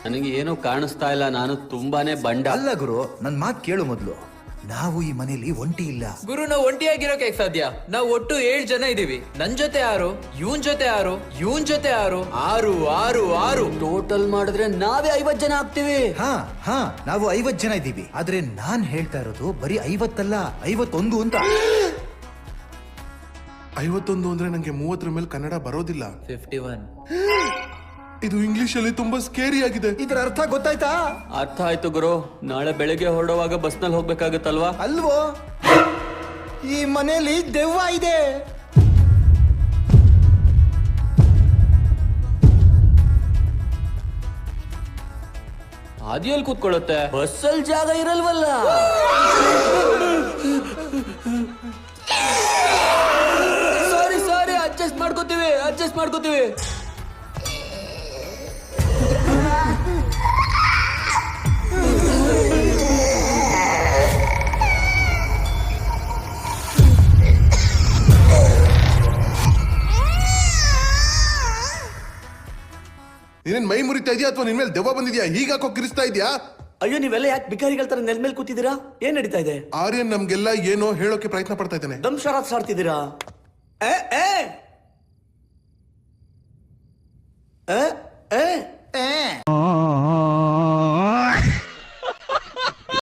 ನನಗೆ ಏನೂ ಕಾಣಿಸ್ತಾ ಇಲ್ಲ. ನಾನು ತುಂಬಾನೇ ಬಂಡ. ಅಲ್ಲ ಗುರು, ನನ್ ಮಾತ್ ಕೇಳು ಮೊದ್ಲು. ನಾವು ಈ ಮನೇಲಿ ಒಂಟಿ ಇಲ್ಲ ಗುರು. ನಾವು ಒಂಟಿಯಾಗಿರೋಕೆ ಸಾಧ್ಯ? ನಾವು ಒಟ್ಟು 7 ಜನ ಇದೀವಿ. ನನ್ ಜೊತೆ 6, ಇವನ್ ಜೊತೆ 6, ಇವನ್ ಜೊತೆ 6, 6 6 6 ಟೋಟಲ್ ಮಾಡಿದ್ರೆ ನಾವೇ 50 ಜನ ಆಗ್ತೀವಿ. ಹಾ ನಾವು 50 ಜನ ಇದ್ದೀವಿ. ಆದ್ರೆ ನಾನ್ ಹೇಳ್ತಾ ಇರೋದು ಬರೀ 50 ಅಲ್ಲ, 51 ಅಂತ. 51 ಅಂದ್ರೆ ನಂಗೆ 30 ಮೇಲೆ ಕನ್ನಡ ಬರೋದಿಲ್ಲ. 51. ಇದು ಇಂಗ್ಲಿಷ್ ಅಲ್ಲಿ ತುಂಬಾ ಸ್ಕೇರಿ ಆಗಿದೆ. ಇದರ ಅರ್ಥ ಗೊತ್ತಾಯ್ತಾ? ಅರ್ಥ ಆಯ್ತು ಗುರು. ನಾಳೆ ಬೆಳಗ್ಗೆ ಹೊರಡುವಾಗ ಬಸ್ನಲ್ಲಿ ಹೋಗ್ಬೇಕಾಗತ್ತಲ್ವಾ? ಅಲ್ವೋ, ಈ ಮನೇಲಿ ದೆವ್ವ ಇದೆ. ಆದಿಯಲ್ಲಿ ಕೂತ್ಕೊಳ್ಳುತ್ತೆ, ಬಸ್ಸಲ್ಲಿ ಜಾಗ ಇರಲ್ವಲ್ಲ. ಸಾರಿ ಅಡ್ಜಸ್ಟ್ ಮಾಡ್ಕೋತೀವಿ. ನೀನೇನ್ ಮೈ ಮುರಿತಾ ಇದೆಯಾ ಅಥವಾ ನಿನ್ ಮೇಲೆ ದೆವ್ವ ಬಂದಿದ್ಯಾ? ಹೀಗಾಕೋ ಕಿರಿಸ್ತಾ ಇದೆಯಾ? ಅಯ್ಯೋ, ನೀವೆಲ್ಲ ಯಾಕೆ ಬಿಕಾರಿಗಳ ತರ ನೆಲ ಮೇಲೆ ಕೂತಿದ್ದೀರಾ? ಏನ್ ನಡೀತಾ ಇದೆ? ಆರ್ಯನ್ ನಮ್ಗೆಲ್ಲ ಏನೋ ಹೇಳೋಕೆ ಪ್ರಯತ್ನ ಪಡ್ತಾ ಇದ್ದಾನೆ. ದಮ್ ಶರಾತ್ ಸಾಡ್ತಿದ್ದೀರಾ? ಏ ಏ ಏ